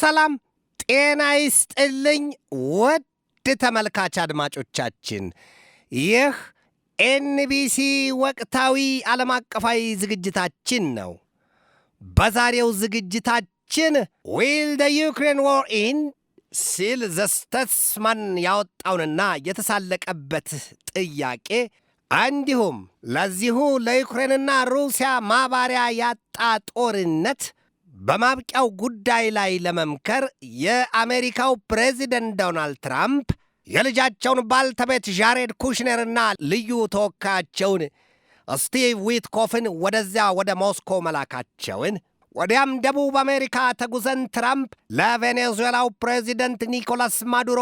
ሰላም ጤና ይስጥልኝ ውድ ተመልካች አድማጮቻችን ይህ ኤንቢሲ ወቅታዊ ዓለም አቀፋዊ ዝግጅታችን ነው። በዛሬው ዝግጅታችን will the Ukraine war end ሲል ዘ ስታትስማን ያወጣውንና የተሳለቀበት ጥያቄ እንዲሁም ለዚሁ ለዩክሬንና ሩሲያ ማባሪያ ያጣ ጦርነት በማብቂያው ጉዳይ ላይ ለመምከር የአሜሪካው ፕሬዚደንት ዶናልድ ትራምፕ የልጃቸውን ባልተቤት ጃሬድ ኩሽነርና ልዩ ተወካያቸውን ስቲቭ ዊትኮፍን ወደዚያ ወደ ሞስኮ መላካቸውን ወዲያም ደቡብ አሜሪካ ተጉዘን ትራምፕ ለቬኔዙዌላው ፕሬዚደንት ኒኮላስ ማዱሮ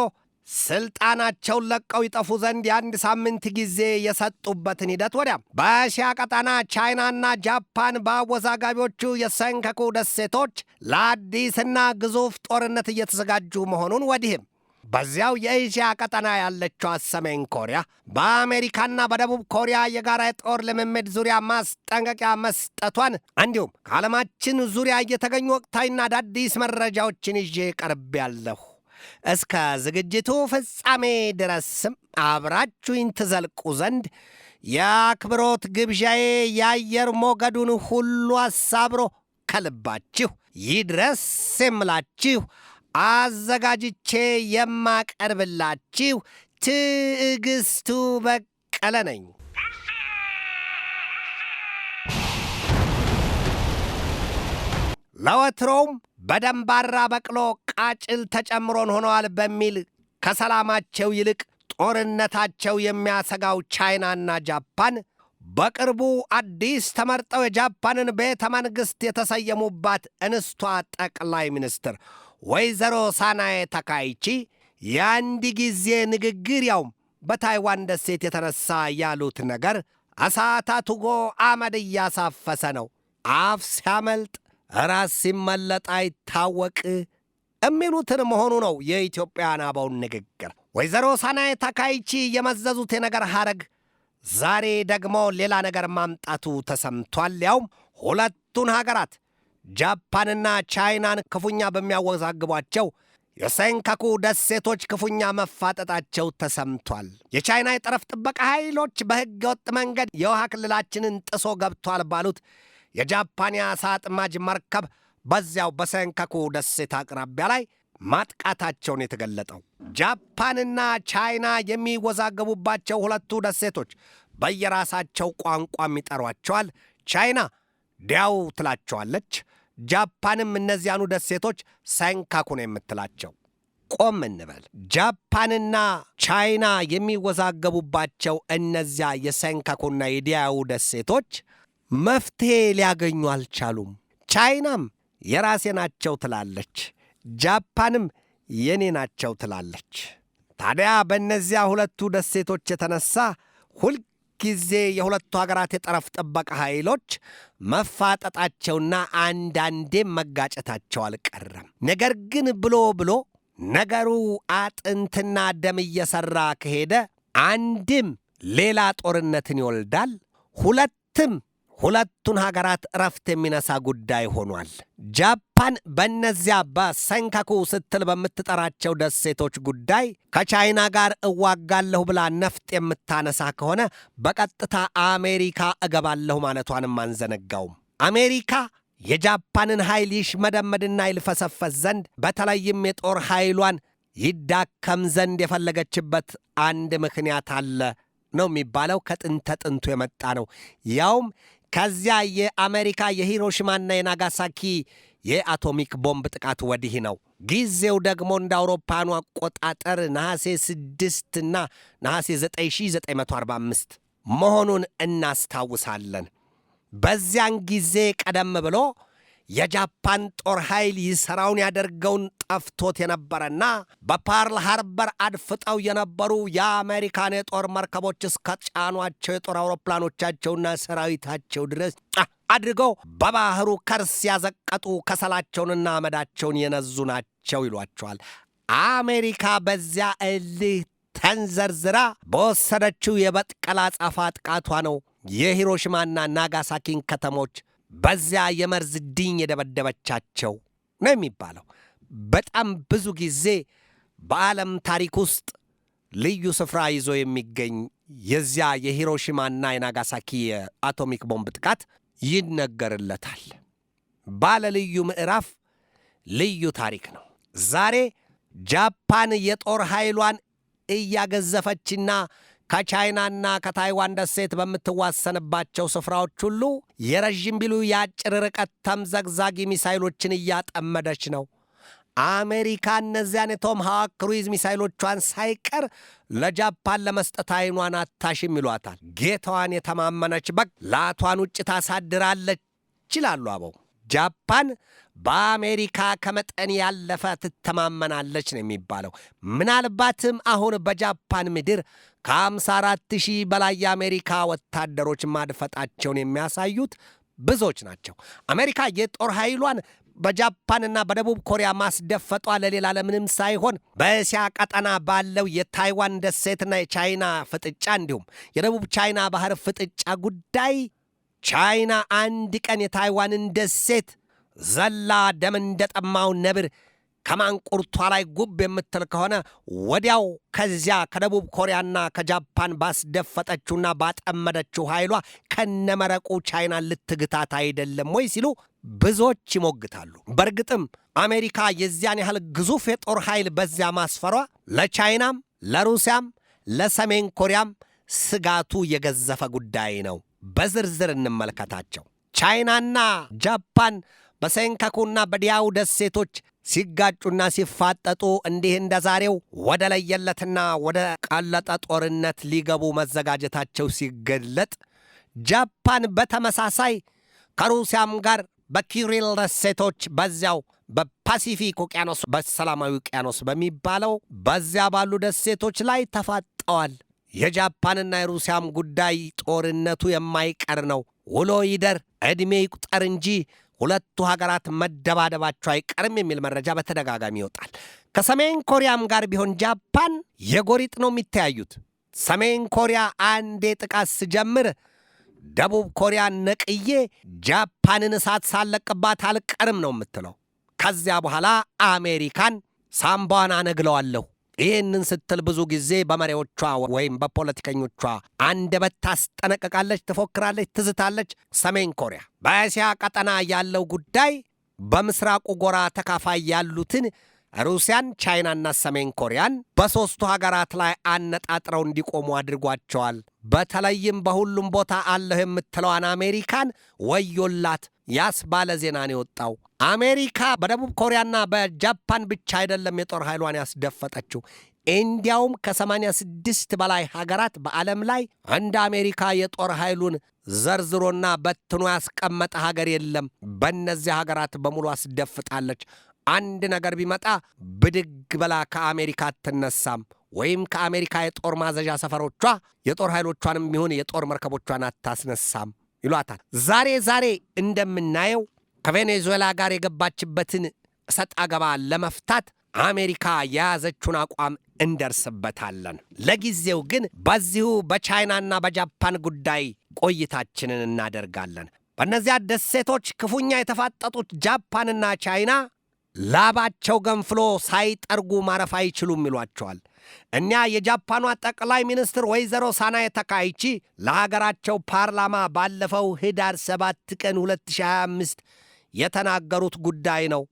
ስልጣናቸውን ለቀው ይጠፉ ዘንድ የአንድ ሳምንት ጊዜ የሰጡበትን ሂደት ወዲያም በእስያ ቀጠና ቻይናና ጃፓን በአወዛጋቢዎቹ የሰንካኩ ደሴቶች ለአዲስና ግዙፍ ጦርነት እየተዘጋጁ መሆኑን ወዲህም በዚያው የእስያ ቀጠና ያለችው ሰሜን ኮሪያ በአሜሪካና በደቡብ ኮሪያ የጋራ የጦር ልምምድ ዙሪያ ማስጠንቀቂያ መስጠቷን እንዲሁም ከዓለማችን ዙሪያ እየተገኙ ወቅታዊና አዳዲስ መረጃዎችን ይዤ ቀርቤያለሁ። እስከ ዝግጅቱ ፍጻሜ ድረስም አብራችሁኝ ትዘልቁ ዘንድ የአክብሮት ግብዣዬ የአየር ሞገዱን ሁሉ አሳብሮ ከልባችሁ ይድረስ የምላችሁ አዘጋጅቼ የማቀርብላችሁ ትዕግስቱ በቀለ ነኝ። ለወትሮውም በደንባራ በቅሎ ቃጭል ተጨምሮን ሆነዋል በሚል ከሰላማቸው ይልቅ ጦርነታቸው የሚያሰጋው ቻይናና ጃፓን በቅርቡ አዲስ ተመርጠው የጃፓንን ቤተ መንግሥት የተሰየሙባት እንስቷ ጠቅላይ ሚኒስትር ወይዘሮ ሳናዬ ታካይቺ የአንድ ጊዜ ንግግር ያውም በታይዋን ደሴት የተነሳ ያሉት ነገር እሳታቱጎ አመድ እያሳፈሰ ነው። አፍ ሲያመልጥ ራስ ሲመለጥ አይታወቅ የሚሉትን መሆኑ ነው የኢትዮጵያን አበውን ንግግር። ወይዘሮ ሳናዬ ታካይቺ የመዘዙት የነገር ሐረግ ዛሬ ደግሞ ሌላ ነገር ማምጣቱ ተሰምቷል። ያውም ሁለቱን ሀገራት ጃፓንና ቻይናን ክፉኛ በሚያወዛግቧቸው የሰንካኩ ደሴቶች ክፉኛ መፋጠጣቸው ተሰምቷል። የቻይና የጠረፍ ጥበቃ ኃይሎች በሕገ ወጥ መንገድ የውሃ ክልላችንን ጥሶ ገብቷል ባሉት የጃፓን የዓሣ አጥማጅ መርከብ በዚያው በሰንካኩ ደሴት አቅራቢያ ላይ ማጥቃታቸውን የተገለጠው ጃፓንና ቻይና የሚወዛገቡባቸው ሁለቱ ደሴቶች በየራሳቸው ቋንቋም ይጠሯቸዋል። ቻይና ዲያው ትላቸዋለች፣ ጃፓንም እነዚያኑ ደሴቶች ሰንካኩ ነው የምትላቸው። ቆም እንበል። ጃፓንና ቻይና የሚወዛገቡባቸው እነዚያ የሰንካኩና የዲያው ደሴቶች መፍትሄ ሊያገኙ አልቻሉም። ቻይናም የራሴ ናቸው ትላለች፣ ጃፓንም የኔ ናቸው ትላለች። ታዲያ በእነዚያ ሁለቱ ደሴቶች የተነሳ ሁልጊዜ የሁለቱ ሀገራት የጠረፍ ጥበቃ ኃይሎች መፋጠጣቸውና አንዳንዴም መጋጨታቸው አልቀረም። ነገር ግን ብሎ ነገሩ አጥንትና ደም እየሠራ ከሄደ አንድም ሌላ ጦርነትን ይወልዳል፣ ሁለቱን ሀገራት እረፍት የሚነሳ ጉዳይ ሆኗል። ጃፓን በእነዚያ በሰንካኩ ስትል በምትጠራቸው ደሴቶች ጉዳይ ከቻይና ጋር እዋጋለሁ ብላ ነፍጥ የምታነሳ ከሆነ በቀጥታ አሜሪካ እገባለሁ ማለቷንም አንዘነጋውም። አሜሪካ የጃፓንን ኃይል ይሽመደመድና ይልፈሰፈስ ዘንድ በተለይም የጦር ኃይሏን ይዳከም ዘንድ የፈለገችበት አንድ ምክንያት አለ ነው የሚባለው። ከጥንተ ጥንቱ የመጣ ነው። ያውም ከዚያ የአሜሪካ የሂሮሺማና የናጋሳኪ የአቶሚክ ቦምብ ጥቃት ወዲህ ነው። ጊዜው ደግሞ እንደ አውሮፓኑ አቆጣጠር ነሐሴ 6 እና ነሐሴ 9945 መሆኑን እናስታውሳለን። በዚያን ጊዜ ቀደም ብሎ የጃፓን ጦር ኃይል ይሠራውን ያደርገውን ጠፍቶት የነበረና በፓርል ሃርበር አድፍጠው የነበሩ የአሜሪካን የጦር መርከቦች እስከ ጫኗቸው የጦር አውሮፕላኖቻቸውና ሰራዊታቸው ድረስ አድርገው በባህሩ ከርስ ያዘቀጡ ከሰላቸውንና አመዳቸውን የነዙ ናቸው ይሏቸዋል። አሜሪካ በዚያ እልህ ተንዘርዝራ በወሰደችው የበጥቀላ ጻፋ ጥቃቷ ነው የሂሮሺማና ናጋሳኪን ከተሞች በዚያ የመርዝ ድኝ የደበደበቻቸው ነው የሚባለው። በጣም ብዙ ጊዜ በዓለም ታሪክ ውስጥ ልዩ ስፍራ ይዞ የሚገኝ የዚያ የሂሮሺማና የናጋሳኪ የአቶሚክ ቦምብ ጥቃት ይነገርለታል። ባለ ልዩ ምዕራፍ ልዩ ታሪክ ነው። ዛሬ ጃፓን የጦር ኃይሏን እያገዘፈችና ከቻይናና ከታይዋን ደሴት በምትዋሰንባቸው ስፍራዎች ሁሉ የረዥም ቢሉ የአጭር ርቀት ተምዘግዛጊ ሚሳይሎችን እያጠመደች ነው። አሜሪካ እነዚያን የቶማሃውክ ክሩይዝ ሚሳይሎቿን ሳይቀር ለጃፓን ለመስጠት ዓይኗን አታሽም ይሏታል። ጌታዋን የተማመነች በግ ላቷን ውጭ ታሳድራለች ይላሉ አበው። ጃፓን በአሜሪካ ከመጠን ያለፈ ትተማመናለች ነው የሚባለው። ምናልባትም አሁን በጃፓን ምድር ከ54,000 በላይ የአሜሪካ ወታደሮች ማድፈጣቸውን የሚያሳዩት ብዙዎች ናቸው። አሜሪካ የጦር ኃይሏን በጃፓንና በደቡብ ኮሪያ ማስደፈጧ ለሌላ ለምንም ሳይሆን በእስያ ቀጠና ባለው የታይዋን ደሴትና የቻይና ፍጥጫ እንዲሁም የደቡብ ቻይና ባህር ፍጥጫ ጉዳይ ቻይና አንድ ቀን የታይዋንን ደሴት ዘላ ደም እንደጠማው ነብር ከማንቁርቷ ላይ ጉብ የምትል ከሆነ ወዲያው ከዚያ ከደቡብ ኮሪያና ከጃፓን ባስደፈጠችውና ባጠመደችው ኃይሏ ከነመረቁ ቻይናን ልትግታት አይደለም ወይ ሲሉ ብዙዎች ይሞግታሉ። በእርግጥም አሜሪካ የዚያን ያህል ግዙፍ የጦር ኃይል በዚያ ማስፈሯ ለቻይናም፣ ለሩሲያም፣ ለሰሜን ኮሪያም ስጋቱ የገዘፈ ጉዳይ ነው። በዝርዝር እንመልከታቸው። ቻይናና ጃፓን በሴንካኩና በዲያው ደሴቶች ሲጋጩና ሲፋጠጡ እንዲህ እንደ ዛሬው ወደ ለየለትና ወደ ቀለጠ ጦርነት ሊገቡ መዘጋጀታቸው ሲገለጥ፣ ጃፓን በተመሳሳይ ከሩሲያም ጋር በኪሪል ደሴቶች በዚያው በፓሲፊክ ውቅያኖስ በሰላማዊ ውቅያኖስ በሚባለው በዚያ ባሉ ደሴቶች ላይ ተፋጠዋል። የጃፓንና የሩሲያም ጉዳይ ጦርነቱ የማይቀር ነው። ውሎ ይደር ዕድሜ ይቁጠር እንጂ ሁለቱ ሀገራት መደባደባቸው አይቀርም የሚል መረጃ በተደጋጋሚ ይወጣል። ከሰሜን ኮሪያም ጋር ቢሆን ጃፓን የጎሪጥ ነው የሚተያዩት። ሰሜን ኮሪያ አንዴ ጥቃት ስጀምር ደቡብ ኮሪያ ነቅዬ ጃፓንን እሳት ሳለቅባት አልቀርም ነው የምትለው። ከዚያ በኋላ አሜሪካን ሳምባዋን አነግለዋለሁ። ይህንን ስትል ብዙ ጊዜ በመሪዎቿ ወይም በፖለቲከኞቿ አንደበት ታስጠነቅቃለች፣ ትፎክራለች፣ ትዝታለች። ሰሜን ኮሪያ በእስያ ቀጠና ያለው ጉዳይ በምስራቁ ጎራ ተካፋይ ያሉትን ሩሲያን፣ ቻይናና ሰሜን ኮሪያን በሦስቱ ሀገራት ላይ አነጣጥረው እንዲቆሙ አድርጓቸዋል። በተለይም በሁሉም ቦታ አለሁ የምትለዋን አሜሪካን ወዮላት ያስባለ ዜና ነው የወጣው። አሜሪካ በደቡብ ኮሪያና በጃፓን ብቻ አይደለም የጦር ኃይሏን ያስደፈጠችው። እንዲያውም ከ86 በላይ ሀገራት በዓለም ላይ እንደ አሜሪካ የጦር ኃይሉን ዘርዝሮና በትኖ ያስቀመጠ ሀገር የለም። በእነዚህ ሀገራት በሙሉ አስደፍጣለች። አንድ ነገር ቢመጣ ብድግ በላ ከአሜሪካ አትነሳም፣ ወይም ከአሜሪካ የጦር ማዘዣ ሰፈሮቿ የጦር ኃይሎቿንም ይሁን የጦር መርከቦቿን አታስነሳም ይሏታል። ዛሬ እንደምናየው ከቬኔዙዌላ ጋር የገባችበትን እሰጥ አገባ ለመፍታት አሜሪካ የያዘችውን አቋም እንደርስበታለን። ለጊዜው ግን በዚሁ በቻይናና በጃፓን ጉዳይ ቆይታችንን እናደርጋለን። በእነዚያ ደሴቶች ክፉኛ የተፋጠጡት ጃፓንና ቻይና ላባቸው ገንፍሎ ሳይጠርጉ ማረፍ አይችሉም ይሏቸዋል። እኛ የጃፓኗ ጠቅላይ ሚኒስትር ወይዘሮ ሳናዬ ታካይቺ ለሀገራቸው ፓርላማ ባለፈው ህዳር 7 ቀን 2025 የተናገሩት ጉዳይ ነው።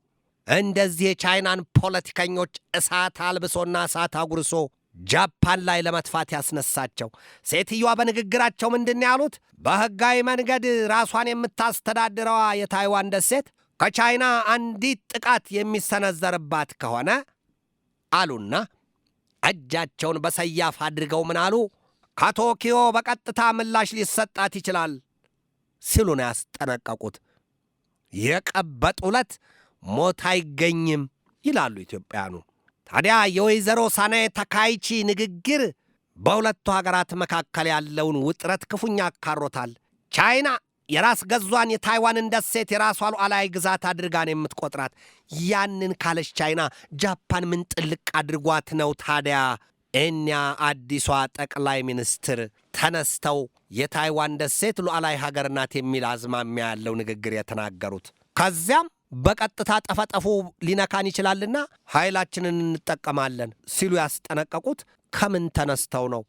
እንደዚህ የቻይናን ፖለቲከኞች እሳት አልብሶና እሳት አጉርሶ ጃፓን ላይ ለመጥፋት ያስነሳቸው። ሴትዮዋ በንግግራቸው ምንድን ያሉት? በሕጋዊ መንገድ ራሷን የምታስተዳድረዋ የታይዋን ደሴት ከቻይና አንዲት ጥቃት የሚሰነዘርባት ከሆነ አሉና እጃቸውን በሰያፍ አድርገው ምን አሉ? ከቶኪዮ በቀጥታ ምላሽ ሊሰጣት ይችላል ሲሉ ነው ያስጠነቀቁት። የቀበጥ ዕለት ሞት አይገኝም ይላሉ ኢትዮጵያኑ። ታዲያ የወይዘሮ ሳናዬ ታካይቺ ንግግር በሁለቱ ሀገራት መካከል ያለውን ውጥረት ክፉኛ አካሮታል። ቻይና የራስ ገዟን የታይዋንን ደሴት የራሷ ሉዓላዊ ግዛት አድርጋ ነው የምትቆጥራት። ያንን ካለች ቻይና ጃፓን ምን ጥልቅ አድርጓት ነው ታዲያ እኛ አዲሷ ጠቅላይ ሚኒስትር ተነስተው የታይዋን ደሴት ሉዓላዊ ሀገር ናት የሚል አዝማሚያ ያለው ንግግር የተናገሩት? ከዚያም በቀጥታ ጠፈጠፉ ሊነካን ይችላልና ኃይላችንን እንጠቀማለን ሲሉ ያስጠነቀቁት ከምን ተነስተው ነው?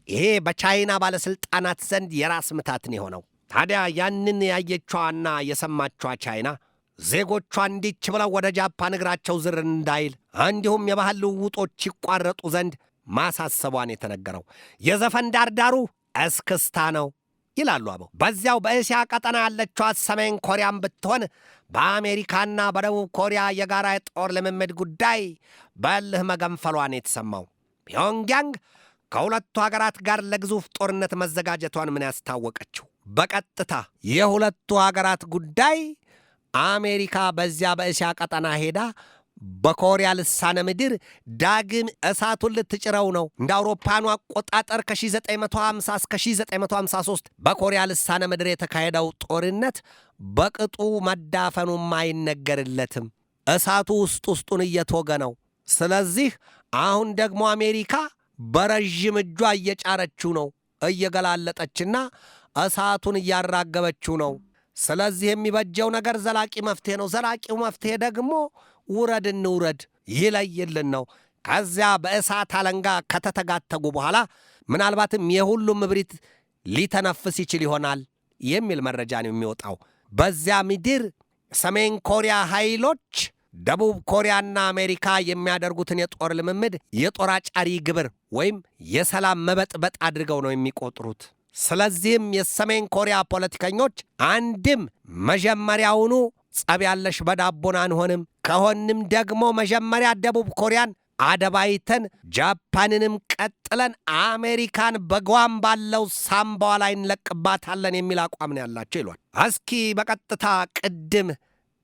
ይሄ በቻይና ባለሥልጣናት ዘንድ የራስ ምታትን የሆነው። ታዲያ ያንን ያየቿና የሰማቿ ቻይና ዜጎቿ እንዲች ብለው ወደ ጃፓን እግራቸው ዝር እንዳይል እንዲሁም የባህል ልውውጦች ይቋረጡ ዘንድ ማሳሰቧን የተነገረው። የዘፈን ዳርዳሩ እስክስታ ነው ይላሉ አበው። በዚያው በእስያ ቀጠና ያለችዋ ሰሜን ኮሪያም ብትሆን በአሜሪካና በደቡብ ኮሪያ የጋራ የጦር ልምምድ ጉዳይ በእልህ መገንፈሏን የተሰማው። ፒዮንግያንግ ከሁለቱ ሀገራት ጋር ለግዙፍ ጦርነት መዘጋጀቷን ምን ያስታወቀችው? በቀጥታ የሁለቱ ሀገራት ጉዳይ አሜሪካ በዚያ በእስያ ቀጠና ሄዳ በኮሪያ ልሳነ ምድር ዳግም እሳቱን ልትጭረው ነው። እንደ አውሮፓኑ አቆጣጠር ከ1950 እስከ 1953 በኮሪያ ልሳነ ምድር የተካሄደው ጦርነት በቅጡ መዳፈኑም አይነገርለትም። እሳቱ ውስጡን እየተወገ ነው። ስለዚህ አሁን ደግሞ አሜሪካ በረዥም እጇ እየጫረችው ነው፣ እየገላለጠችና እሳቱን እያራገበችው ነው። ስለዚህ የሚበጀው ነገር ዘላቂ መፍትሄ ነው። ዘላቂው መፍትሄ ደግሞ ውረድ እንውረድ ይለይልን ነው። ከዚያ በእሳት አለንጋ ከተተጋተጉ በኋላ ምናልባትም የሁሉም እብሪት ሊተነፍስ ይችል ይሆናል የሚል መረጃ ነው የሚወጣው። በዚያ ምድር ሰሜን ኮሪያ ኃይሎች ደቡብ ኮሪያና አሜሪካ የሚያደርጉትን የጦር ልምምድ የጦር አጫሪ ግብር ወይም የሰላም መበጥበጥ አድርገው ነው የሚቆጥሩት። ስለዚህም የሰሜን ኮሪያ ፖለቲከኞች አንድም መጀመሪያውኑ ጸብ ያለሽ በዳቦን አንሆንም፣ ከሆንም ደግሞ መጀመሪያ ደቡብ ኮሪያን አደባይተን ጃፓንንም ቀጥለን አሜሪካን በጓም ባለው ሳምባዋ ላይ እንለቅባታለን የሚል አቋም ነው ያላቸው ይሏል። እስኪ በቀጥታ ቅድም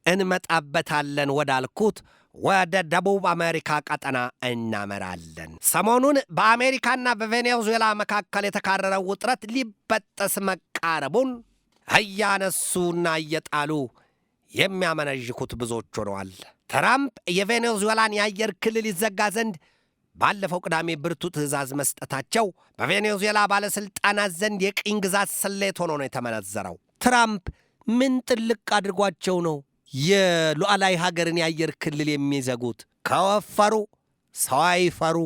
እንመጣበታለን ወዳልኩት ወደ ደቡብ አሜሪካ ቀጠና እናመራለን። ሰሞኑን በአሜሪካና በቬኔዙዌላ መካከል የተካረረው ውጥረት ሊበጠስ መቃረቡን እያነሱና እየጣሉ የሚያመነዥኩት ብዙዎች ሆነዋል። ትራምፕ የቬኔዙዌላን የአየር ክልል ይዘጋ ዘንድ ባለፈው ቅዳሜ ብርቱ ትዕዛዝ መስጠታቸው በቬኔዙዌላ ባለሥልጣናት ዘንድ የቅኝ ግዛት ስሌት ሆኖ ነው የተመነዘረው። ትራምፕ ምን ጥልቅ አድርጓቸው ነው የሉዓላዊ ሀገርን የአየር ክልል የሚዘጉት? ከወፈሩ ሰው አይፈሩ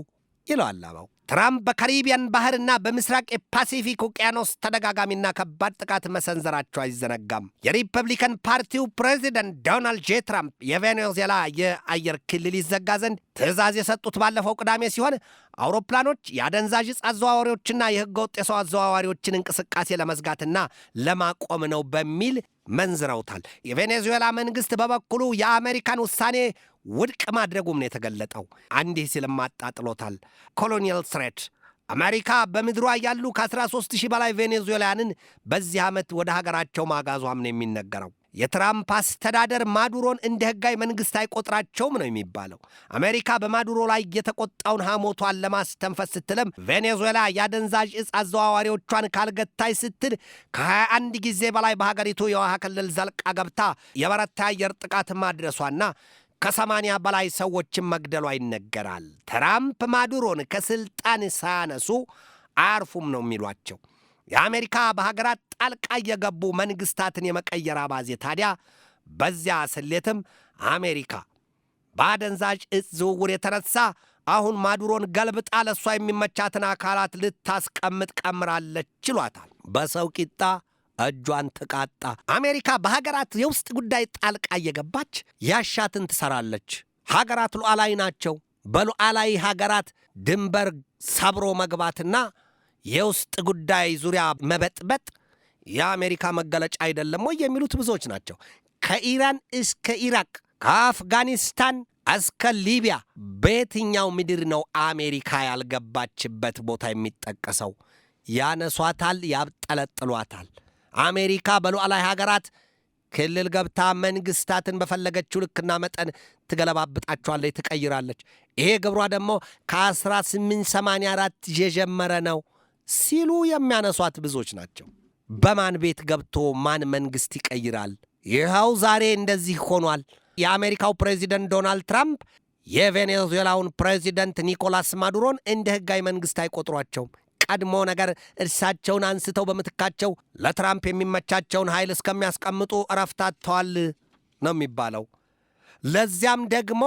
ይለዋል አበው። ትራምፕ በካሪቢያን ባህርና በምስራቅ የፓሲፊክ ውቅያኖስ ተደጋጋሚና ከባድ ጥቃት መሰንዘራቸው አይዘነጋም። የሪፐብሊካን ፓርቲው ፕሬዚደንት ዶናልድ ጄ ትራምፕ የቬኔዙዌላ የአየር ክልል ይዘጋ ዘንድ ትዕዛዝ የሰጡት ባለፈው ቅዳሜ ሲሆን አውሮፕላኖች፣ የአደንዛዥ ዕፅ አዘዋዋሪዎችና የሕገወጥ የሰው አዘዋዋሪዎችን እንቅስቃሴ ለመዝጋትና ለማቆም ነው በሚል መንዝረውታል። የቬኔዙዌላ መንግሥት በበኩሉ የአሜሪካን ውሳኔ ውድቅ ማድረጉም ነው የተገለጠው። እንዲህ ሲልም አጣጥሎታል። ኮሎኒያል ትሬት አሜሪካ በምድሯ ያሉ ከ13,000 በላይ ቬኔዙዌላውያንን በዚህ ዓመት ወደ ሀገራቸው ማጋዟም ነው የሚነገረው። የትራምፕ አስተዳደር ማዱሮን እንደ ሕጋዊ መንግሥት አይቆጥራቸውም ነው የሚባለው። አሜሪካ በማዱሮ ላይ የተቆጣውን ሐሞቷን ለማስተንፈስ ስትልም ቬኔዙዌላ የአደንዛዥ ዕፅ አዘዋዋሪዎቿን ካልገታች ስትል ከ21 ጊዜ በላይ በሀገሪቱ የውሃ ክልል ዘልቃ ገብታ የበረታ አየር ጥቃት ማድረሷና ከ80 በላይ ሰዎችን መግደሏ ይነገራል። ትራምፕ ማዱሮን ከሥልጣን ሳያነሱ አያርፉም ነው የሚሏቸው። የአሜሪካ በሀገራት ጣልቃ የገቡ መንግሥታትን የመቀየር አባዜ ታዲያ በዚያ ስሌትም አሜሪካ በአደንዛዥ ዕፅ ዝውውር የተነሳ አሁን ማዱሮን ገልብጣ ለእሷ የሚመቻትን አካላት ልታስቀምጥ ቀምራለች ችሏታል። በሰው ቂጣ እጇን ትቃጣ። አሜሪካ በሀገራት የውስጥ ጉዳይ ጣልቃ እየገባች ያሻትን ትሰራለች። ሀገራት ሉዓላዊ ናቸው። በሉዓላዊ ሀገራት ድንበር ሰብሮ መግባትና የውስጥ ጉዳይ ዙሪያ መበጥበጥ የአሜሪካ መገለጫ አይደለም ወይ የሚሉት ብዙዎች ናቸው። ከኢራን እስከ ኢራቅ፣ ከአፍጋኒስታን እስከ ሊቢያ በየትኛው ምድር ነው አሜሪካ ያልገባችበት ቦታ የሚጠቀሰው? ያነሷታል፣ ያብጠለጥሏታል። አሜሪካ በሉዓላዊ ሀገራት ክልል ገብታ መንግሥታትን በፈለገችው ልክና መጠን ትገለባብጣቸዋለች፣ ትቀይራለች። ይሄ ግብሯ ደግሞ ከ1884 የጀመረ ነው ሲሉ የሚያነሷት ብዙዎች ናቸው። በማን ቤት ገብቶ ማን መንግሥት ይቀይራል? ይኸው ዛሬ እንደዚህ ሆኗል። የአሜሪካው ፕሬዚደንት ዶናልድ ትራምፕ የቬኔዙዌላውን ፕሬዚደንት ኒኮላስ ማዱሮን እንደ ሕጋዊ መንግሥት አይቆጥሯቸውም። ቀድሞ ነገር እርሳቸውን አንስተው በምትካቸው ለትራምፕ የሚመቻቸውን ኃይል እስከሚያስቀምጡ እረፍት አጥተዋል ነው የሚባለው። ለዚያም ደግሞ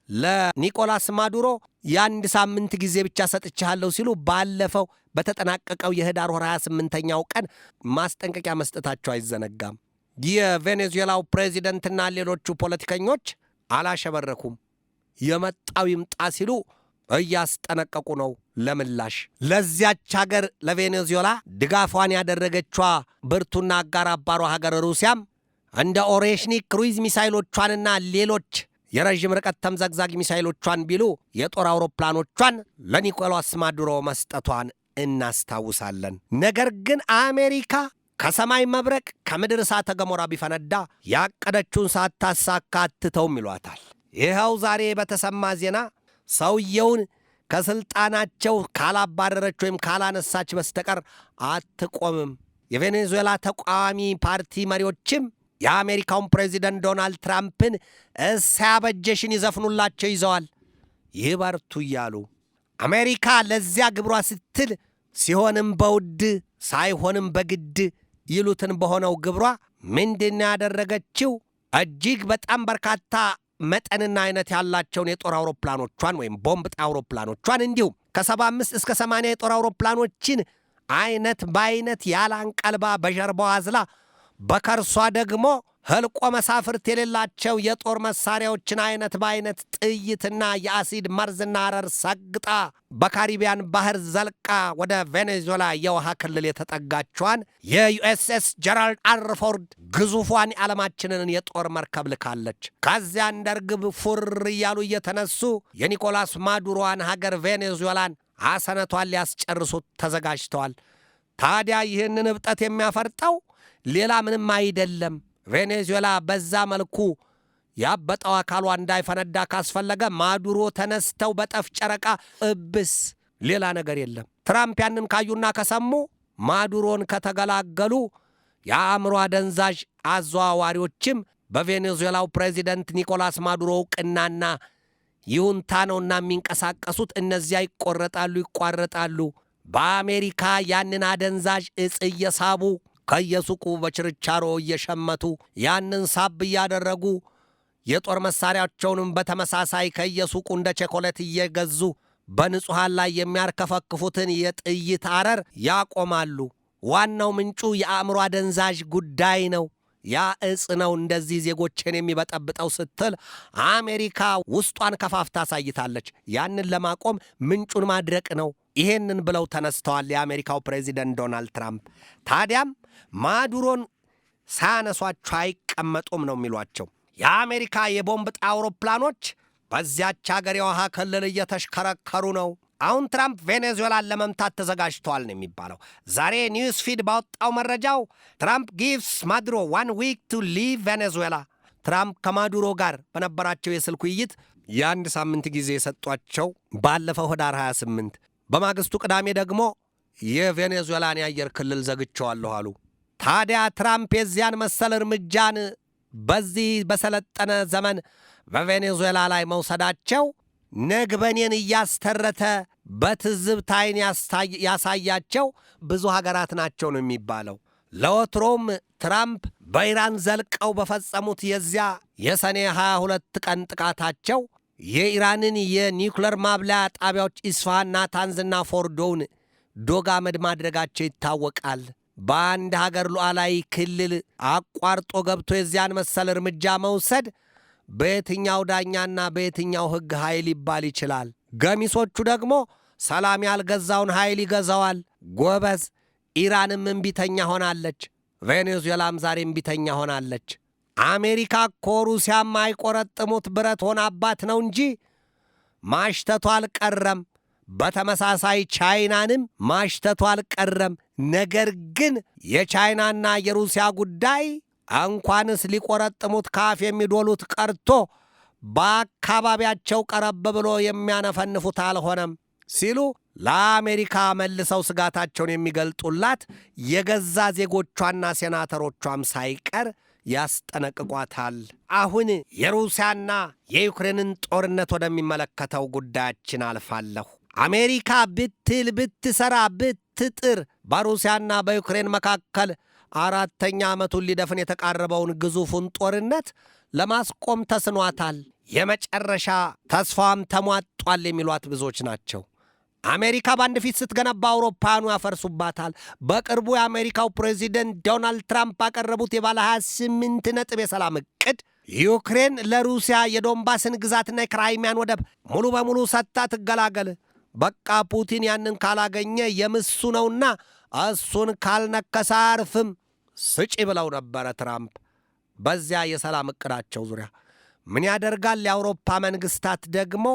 ለኒኮላስ ማዱሮ የአንድ ሳምንት ጊዜ ብቻ ሰጥቻለሁ ሲሉ ባለፈው በተጠናቀቀው የህዳር ወር 28ኛው ቀን ማስጠንቀቂያ መስጠታቸው አይዘነጋም። የቬኔዙዌላው ፕሬዚደንትና ሌሎቹ ፖለቲከኞች አላሸበረኩም። የመጣው ይምጣ ሲሉ እያስጠነቀቁ ነው ለምላሽ። ለዚያች ሀገር ለቬኔዙዌላ ድጋፏን ያደረገችዋ ብርቱና አጋር አባሯ ሀገር ሩሲያም እንደ ኦሬሽኒክ ክሩይዝ ሚሳይሎቿንና ሌሎች የረዥም ርቀት ተምዘግዛጊ ሚሳይሎቿን ቢሉ የጦር አውሮፕላኖቿን ለኒኮላስ ማዱሮ መስጠቷን እናስታውሳለን። ነገር ግን አሜሪካ ከሰማይ መብረቅ ከምድር እሳተ ገሞራ ቢፈነዳ ያቀደችውን ሳታሳካ አትተውም ይሏታል። ይኸው ዛሬ በተሰማ ዜና ሰውየውን ከስልጣናቸው ካላባረረች ወይም ካላነሳች በስተቀር አትቆምም። የቬኔዙዌላ ተቃዋሚ ፓርቲ መሪዎችም የአሜሪካውን ፕሬዚደንት ዶናልድ ትራምፕን እሳያበጀሽን ይዘፍኑላቸው ይዘዋል። ይበርቱ እያሉ አሜሪካ ለዚያ ግብሯ ስትል ሲሆንም በውድ ሳይሆንም በግድ ይሉትን በሆነው ግብሯ ምንድን ያደረገችው? እጅግ በጣም በርካታ መጠንና አይነት ያላቸውን የጦር አውሮፕላኖቿን ወይም ቦምብ ጣይ አውሮፕላኖቿን እንዲሁም ከ75 እስከ 80 የጦር አውሮፕላኖችን አይነት በአይነት ያላንቀልባ በጀርባዋ አዝላ በከርሷ ደግሞ ህልቆ መሳፍርት የሌላቸው የጦር መሳሪያዎችን አይነት በአይነት ጥይትና የአሲድ መርዝና አረር ሰግጣ በካሪቢያን ባህር ዘልቃ ወደ ቬኔዙዌላ የውሃ ክልል የተጠጋቿን የዩኤስኤስ ጀራልድ አር ፎርድ ግዙፏን የዓለማችንን የጦር መርከብ ልካለች። ከዚያ እንደ ርግብ ፉር እያሉ እየተነሱ የኒኮላስ ማዱሮዋን ሀገር ቬኔዙዌላን አሰነቷን ሊያስጨርሱት ተዘጋጅተዋል። ታዲያ ይህንን እብጠት የሚያፈርጠው ሌላ ምንም አይደለም። ቬኔዙዌላ በዛ መልኩ ያበጠው አካሏ እንዳይፈነዳ ካስፈለገ ማዱሮ ተነስተው በጠፍ ጨረቃ እብስ፣ ሌላ ነገር የለም። ትራምፕ ያንን ካዩና ከሰሙ ማዱሮን ከተገላገሉ የአእምሮ አደንዛዥ አዘዋዋሪዎችም በቬኔዙዌላው ፕሬዚደንት ኒኮላስ ማዱሮ ዕውቅናና ይሁንታ ነውና የሚንቀሳቀሱት እነዚያ ይቋረጣሉ። በአሜሪካ ያንን አደንዛዥ እጽ እየሳቡ ከየሱቁ በችርቻሮ እየሸመቱ ያንን ሳብ እያደረጉ የጦር መሳሪያቸውንም በተመሳሳይ ከየሱቁ እንደ ቸኮሌት እየገዙ በንጹሐን ላይ የሚያርከፈክፉትን የጥይት አረር ያቆማሉ። ዋናው ምንጩ የአእምሮ አደንዛዥ ጉዳይ ነው። ያ እጽ ነው እንደዚህ ዜጎችን የሚበጠብጠው ስትል አሜሪካ ውስጧን ከፋፍታ አሳይታለች። ያንን ለማቆም ምንጩን ማድረቅ ነው። ይሄንን ብለው ተነስተዋል የአሜሪካው ፕሬዚደንት ዶናልድ ትራምፕ። ታዲያም ማዱሮን ሳያነሷቸው አይቀመጡም ነው የሚሏቸው። የአሜሪካ የቦምብ ጣይ አውሮፕላኖች በዚያች ሀገር የውሃ ክልል እየተሽከረከሩ ነው። አሁን ትራምፕ ቬኔዙዌላን ለመምታት ተዘጋጅተዋል ነው የሚባለው። ዛሬ ኒውስ ፊድ ባወጣው መረጃው ትራምፕ ጊቭስ ማዱሮ 1 ዊክ ቱ ሊቭ ቬኔዙዌላ። ትራምፕ ከማዱሮ ጋር በነበራቸው የስልክ ውይይት የአንድ ሳምንት ጊዜ የሰጧቸው ባለፈው ህዳር 28፣ በማግስቱ ቅዳሜ ደግሞ የቬኔዙዌላን የአየር ክልል ዘግቸዋለሁ አሉ። ታዲያ ትራምፕ የዚያን መሰል እርምጃን በዚህ በሰለጠነ ዘመን በቬኔዙዌላ ላይ መውሰዳቸው ነግበኔን እያስተረተ በትዝብት ዓይን ያሳያቸው ብዙ ሀገራት ናቸው ነው የሚባለው። ለወትሮም ትራምፕ በኢራን ዘልቀው በፈጸሙት የዚያ የሰኔ 22 ቀን ጥቃታቸው የኢራንን የኒውክለር ማብላያ ጣቢያዎች ኢስፋሃን፣ ናታንዝና ፎርዶውን ዶግ አመድ ማድረጋቸው ይታወቃል። በአንድ ሀገር ሉዓላዊ ክልል አቋርጦ ገብቶ የዚያን መሰል እርምጃ መውሰድ በየትኛው ዳኛና በየትኛው ሕግ ኃይል ይባል ይችላል? ገሚሶቹ ደግሞ ሰላም ያልገዛውን ኃይል ይገዛዋል። ጎበዝ፣ ኢራንም እምቢተኛ ሆናለች። ቬኔዙዌላም ዛሬ እምቢተኛ ሆናለች። አሜሪካ እኮ ሩሲያም አይቆረጥሙት ብረት ሆናባት ነው እንጂ ማሽተቱ አልቀረም። በተመሳሳይ ቻይናንም ማሽተቱ አልቀረም። ነገር ግን የቻይናና የሩሲያ ጉዳይ እንኳንስ ሊቆረጥሙት ካፍ የሚዶሉት ቀርቶ በአካባቢያቸው ቀረብ ብሎ የሚያነፈንፉት አልሆነም ሲሉ ለአሜሪካ መልሰው ስጋታቸውን የሚገልጡላት የገዛ ዜጎቿና ሴናተሮቿም ሳይቀር ያስጠነቅቋታል። አሁን የሩሲያና የዩክሬንን ጦርነት ወደሚመለከተው ጉዳያችን አልፋለሁ። አሜሪካ ብትል ብትሰራ ብትጥር በሩሲያና በዩክሬን መካከል 4ኛ ዓመቱን ሊደፍን የተቃረበውን ግዙፉን ጦርነት ለማስቆም ተስኗታል። የመጨረሻ ተስፋም ተሟጧል የሚሏት ብዙዎች ናቸው። አሜሪካ በአንድ ፊት ስትገነባ አውሮፓውያኑ ያፈርሱባታል። በቅርቡ የአሜሪካው ፕሬዚደንት ዶናልድ ትራምፕ ባቀረቡት የባለ 28 ነጥብ የሰላም ዕቅድ ዩክሬን ለሩሲያ የዶንባስን ግዛትና የክራይሚያን ወደብ ሙሉ በሙሉ ሰጥታ ትገላገል፣ በቃ ፑቲን ያንን ካላገኘ የምሱ ነውና እሱን ካልነከሰ አያርፍም ስጪ ብለው ነበረ ትራምፕ በዚያ የሰላም ዕቅዳቸው ዙሪያ። ምን ያደርጋል የአውሮፓ መንግስታት ደግሞ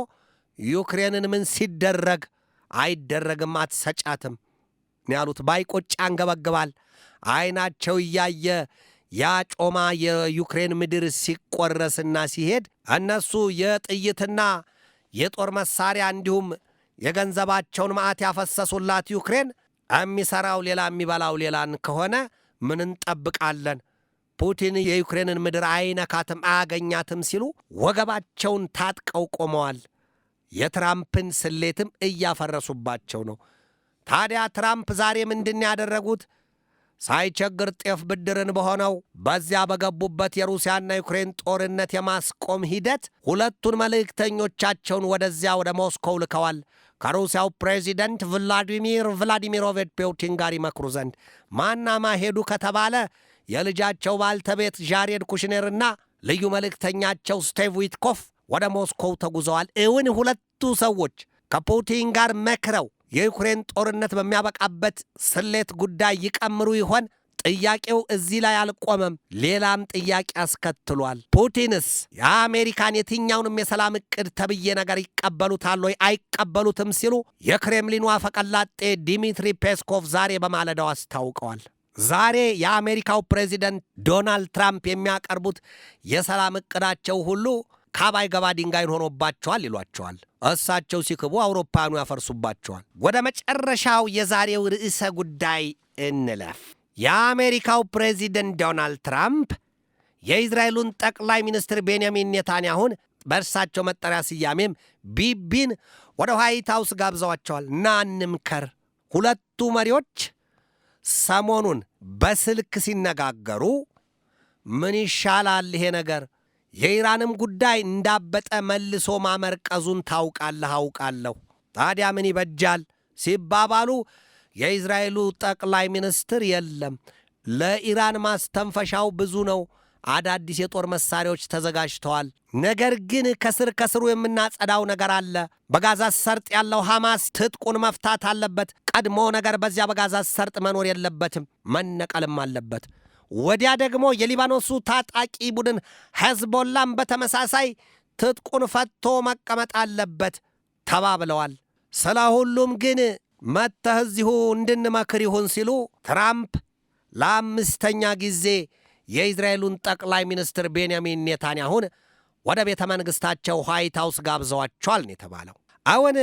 ዩክሬንን ምን ሲደረግ አይደረግም አትሰጫትም ያሉት። ባይቆጭ አንገበግባል። አይናቸው እያየ ያ ጮማ የዩክሬን ምድር ሲቆረስና ሲሄድ እነሱ የጥይትና የጦር መሳሪያ እንዲሁም የገንዘባቸውን ማዕት ያፈሰሱላት ዩክሬን የሚሰራው ሌላ የሚበላው ሌላን ከሆነ ምን እንጠብቃለን? ፑቲን የዩክሬንን ምድር አይነካትም አያገኛትም ሲሉ ወገባቸውን ታጥቀው ቆመዋል። የትራምፕን ስሌትም እያፈረሱባቸው ነው። ታዲያ ትራምፕ ዛሬ ምንድን ያደረጉት? ሳይቸግር ጤፍ ብድርን በሆነው በዚያ በገቡበት የሩሲያና ዩክሬን ጦርነት የማስቆም ሂደት ሁለቱን መልእክተኞቻቸውን ወደዚያ ወደ ሞስኮው ልከዋል። ከሩሲያው ፕሬዚደንት ቭላዲሚሮቪች ፑቲን ጋር ይመክሩ ዘንድ። ማናማ ሄዱ ከተባለ የልጃቸው ባልተቤት ዣሬድ ኩሽኔርና ልዩ መልእክተኛቸው ስቴቭ ዊትኮፍ ወደ ሞስኮው ተጉዘዋል። እውን ሁለቱ ሰዎች ከፑቲን ጋር መክረው የዩክሬን ጦርነት በሚያበቃበት ስሌት ጉዳይ ይቀምሩ ይሆን? ጥያቄው እዚህ ላይ አልቆመም፣ ሌላም ጥያቄ አስከትሏል። ፑቲንስ የአሜሪካን የትኛውንም የሰላም ዕቅድ ተብዬ ነገር ይቀበሉታል ወይ አይቀበሉትም ሲሉ የክሬምሊኑ አፈቀላጤ ዲሚትሪ ፔስኮቭ ዛሬ በማለዳው አስታውቀዋል። ዛሬ የአሜሪካው ፕሬዚደንት ዶናልድ ትራምፕ የሚያቀርቡት የሰላም ዕቅዳቸው ሁሉ ካባይ ገባ ድንጋይን ሆኖባቸዋል ይሏቸዋል። እሳቸው ሲክቡ አውሮፓኑ ያፈርሱባቸዋል። ወደ መጨረሻው የዛሬው ርዕሰ ጉዳይ እንለፍ። የአሜሪካው ፕሬዚደንት ዶናልድ ትራምፕ የእስራኤሉን ጠቅላይ ሚኒስትር ቤንያሚን ኔታንያሁን በእርሳቸው መጠሪያ ስያሜም ቢቢን ወደ ዋይት ሃውስ ጋብዘዋቸዋል። ና እንምከር። ሁለቱ መሪዎች ሰሞኑን በስልክ ሲነጋገሩ ምን ይሻላል ይሄ ነገር፣ የኢራንም ጉዳይ እንዳበጠ መልሶ ማመርቀዙን ታውቃለህ አውቃለሁ፣ ታዲያ ምን ይበጃል ሲባባሉ የእስራኤሉ ጠቅላይ ሚኒስትር የለም ለኢራን ማስተንፈሻው ብዙ ነው፣ አዳዲስ የጦር መሳሪያዎች ተዘጋጅተዋል፣ ነገር ግን ከስር ከስሩ የምናጸዳው ነገር አለ። በጋዛ ሰርጥ ያለው ሐማስ ትጥቁን መፍታት አለበት። ቀድሞ ነገር በዚያ በጋዛ ሰርጥ መኖር የለበትም፣ መነቀልም አለበት። ወዲያ ደግሞ የሊባኖሱ ታጣቂ ቡድን ሄዝቦላም በተመሳሳይ ትጥቁን ፈቶ መቀመጥ አለበት ተባብለዋል። ስለ ሁሉም ግን መጥተህ እዚሁ እንድንመክር ይሁን ሲሉ ትራምፕ ለአምስተኛ ጊዜ የእስራኤሉን ጠቅላይ ሚኒስትር ቤንያሚን ኔታንያሁን ወደ ቤተ መንግሥታቸው ዋይት ሃውስ ጋብዘዋቸዋል ነው የተባለው። አሁን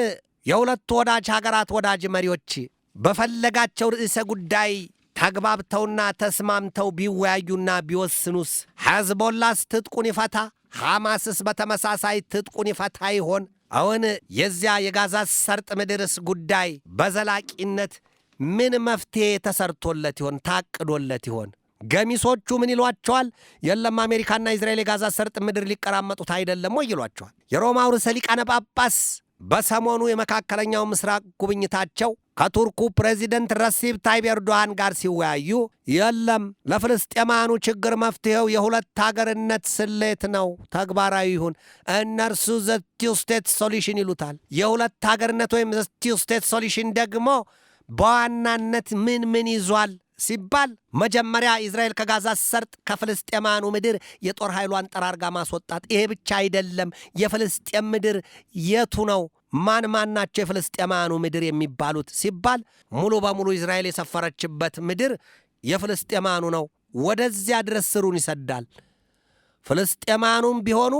የሁለቱ ወዳጅ ሀገራት ወዳጅ መሪዎች በፈለጋቸው ርዕሰ ጉዳይ ተግባብተውና ተስማምተው ቢወያዩና ቢወስኑስ ሄዝቦላስ ትጥቁን ይፈታ፣ ሐማስስ በተመሳሳይ ትጥቁን ይፈታ ይሆን? አሁን የዚያ የጋዛ ሰርጥ ምድርስ ጉዳይ በዘላቂነት ምን መፍትሄ ተሰርቶለት ይሆን? ታቅዶለት ይሆን? ገሚሶቹ ምን ይሏቸዋል? የለም አሜሪካና እስራኤል የጋዛ ሰርጥ ምድር ሊቀራመጡት አይደለም ወይ ይሏቸዋል። የሮማው ርዕሰ ሊቃነ ጳጳስ በሰሞኑ የመካከለኛው ምስራቅ ጉብኝታቸው ከቱርኩ ፕሬዚደንት ረሲብ ታይብ ኤርዶሃን ጋር ሲወያዩ የለም ለፍልስጤማኑ ችግር መፍትሄው የሁለት ሀገርነት ስሌት ነው፣ ተግባራዊ ይሁን። እነርሱ ዘ ቱ ስቴት ሶሉሽን ይሉታል። የሁለት ሀገርነት ወይም ዘ ቱ ስቴት ሶሉሽን ደግሞ በዋናነት ምን ይዟል ሲባል መጀመሪያ እስራኤል ከጋዛ ሰርጥ ከፍልስጤማኑ ምድር የጦር ኃይሏን ጠራርጋ ማስወጣት። ይሄ ብቻ አይደለም። የፍልስጤም ምድር የቱ ነው? ማን ናቸው የፍልስጤማኑ ምድር የሚባሉት ሲባል ሙሉ በሙሉ እስራኤል የሰፈረችበት ምድር የፍልስጤማኑ ነው። ወደዚያ ድረስ ስሩን ይሰዳል። ፍልስጤማኑም ቢሆኑ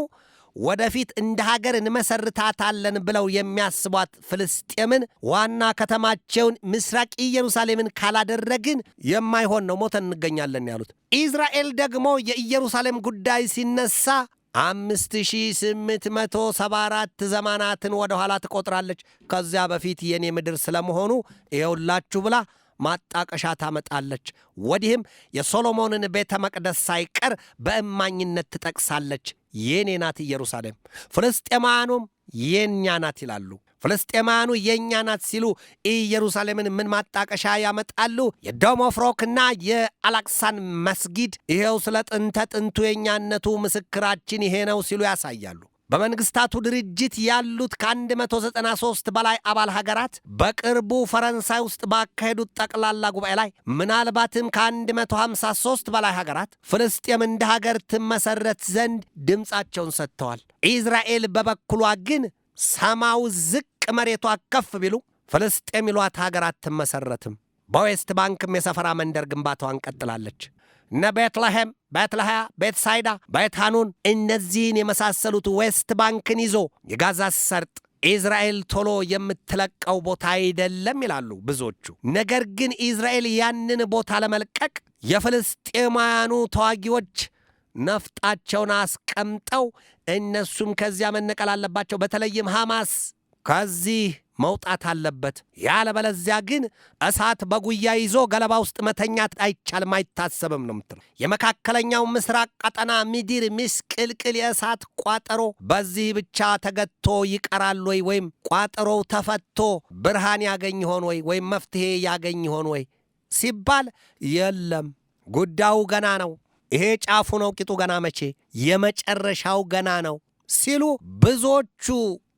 ወደፊት እንደ ሀገር እንመሰርታታለን ብለው የሚያስቧት ፍልስጤምን ዋና ከተማቸውን ምስራቅ ኢየሩሳሌምን ካላደረግን የማይሆን ነው፣ ሞተን እንገኛለን ያሉት። እስራኤል ደግሞ የኢየሩሳሌም ጉዳይ ሲነሳ 5874 ዘመናትን ወደ ኋላ ትቆጥራለች። ከዚያ በፊት የኔ ምድር ስለመሆኑ ይኸውላችሁ ብላ ማጣቀሻ ታመጣለች። ወዲህም የሶሎሞንን ቤተ መቅደስ ሳይቀር በእማኝነት ትጠቅሳለች። የኔ ናት ኢየሩሳሌም፣ ፍልስጤማውያኑም የኛ ናት ይላሉ። ፍልስጤማውያኑ የኛ ናት ሲሉ ኢየሩሳሌምን ምን ማጣቀሻ ያመጣሉ? የዶሞፍሮክና የአላክሳን መስጊድ ይሄው ስለ ጥንተ ጥንቱ የኛነቱ ምስክራችን ይሄ ነው ሲሉ ያሳያሉ። በመንግስታቱ ድርጅት ያሉት ከ193 በላይ አባል ሀገራት በቅርቡ ፈረንሳይ ውስጥ ባካሄዱት ጠቅላላ ጉባኤ ላይ ምናልባትም ከ153 በላይ ሀገራት ፍልስጤም እንደ ሀገር ትመሰረት ዘንድ ድምፃቸውን ሰጥተዋል። ኢዝራኤል በበኩሏ ግን ሰማው ዝቅ መሬቷ ከፍ ቢሉ ፍልስጤም ይሏት ሀገር አትመሰረትም። በዌስት ባንክም የሰፈራ መንደር ግንባታዋን ቀጥላለች። እነ ቤትለሔም፣ ቤትለሃያ፣ ቤትሳይዳ፣ ቤትሃኑን እነዚህን የመሳሰሉት ዌስት ባንክን ይዞ የጋዛ ሰርጥ ኢዝራኤል ቶሎ የምትለቀው ቦታ አይደለም ይላሉ ብዙዎቹ። ነገር ግን ኢዝራኤል ያንን ቦታ ለመልቀቅ የፍልስጤማውያኑ ተዋጊዎች ነፍጣቸውን አስቀምጠው እነሱም ከዚያ መነቀል አለባቸው። በተለይም ሐማስ ከዚህ መውጣት አለበት። ያለበለዚያ ግን እሳት በጉያ ይዞ ገለባ ውስጥ መተኛት አይቻልም፣ አይታሰብም ነው የምትለው። የመካከለኛው ምስራቅ ቀጠና ምድር ምስቅልቅል የእሳት ቋጠሮ በዚህ ብቻ ተገቶ ይቀራል ወይ? ወይም ቋጠሮው ተፈቶ ብርሃን ያገኝ ሆን ወይ? ወይም መፍትሄ ያገኝ ሆን ወይ ሲባል የለም፣ ጉዳዩ ገና ነው። ይሄ ጫፉ ነው፣ ቂጡ ገና መቼ፣ የመጨረሻው ገና ነው ሲሉ ብዙዎቹ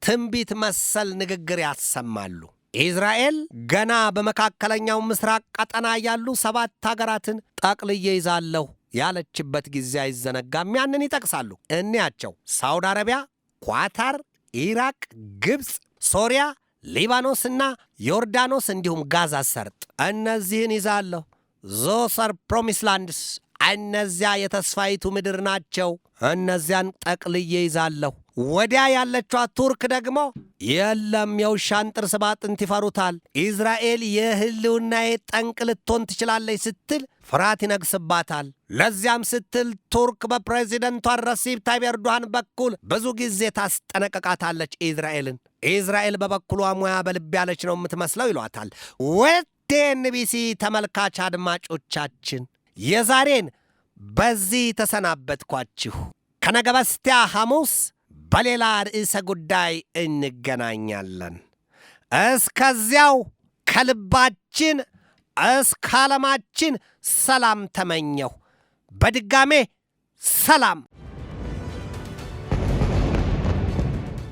ትንቢት መሰል ንግግር ያሰማሉ። ኢዝራኤል ገና በመካከለኛው ምስራቅ ቀጠና ያሉ 7 ሀገራትን ጠቅልዬ ይዛለሁ ያለችበት ጊዜ አይዘነጋም። ያንን ይጠቅሳሉ። እኒያቸው ሳውዲ አረቢያ፣ ኳታር፣ ኢራቅ፣ ግብፅ፣ ሶሪያ፣ ሊባኖስና ዮርዳኖስ እንዲሁም ጋዛ ሰርጥ እነዚህን ይዛለሁ። ዞሰር ፕሮሚስላንድስ እነዚያ የተስፋይቱ ምድር ናቸው። እነዚያን ጠቅልዬ ይዛለሁ። ወዲያ ያለችዋ ቱርክ ደግሞ የለም የውሻን ጥርስ ባጥንት ይፈሩታል፣ ኢዝራኤል የህልውናዬ ጠንቅ ልትሆን ትችላለች ስትል ፍርሃት ይነግስባታል። ለዚያም ስትል ቱርክ በፕሬዚደንቷ ረሲብ ታይብ ኤርዶሃን በኩል ብዙ ጊዜ ታስጠነቀቃታለች ኢዝራኤልን። ኢዝራኤል በበኩሏ ሙያ በልብ ያለች ነው የምትመስለው ይሏታል። ወደ ኤንቢሲ ተመልካች አድማጮቻችን የዛሬን በዚህ ተሰናበትኳችሁ። ከነገ በስቲያ ሐሙስ በሌላ ርዕሰ ጉዳይ እንገናኛለን። እስከዚያው ከልባችን እስከ ዓለማችን ሰላም ተመኘሁ። በድጋሜ ሰላም።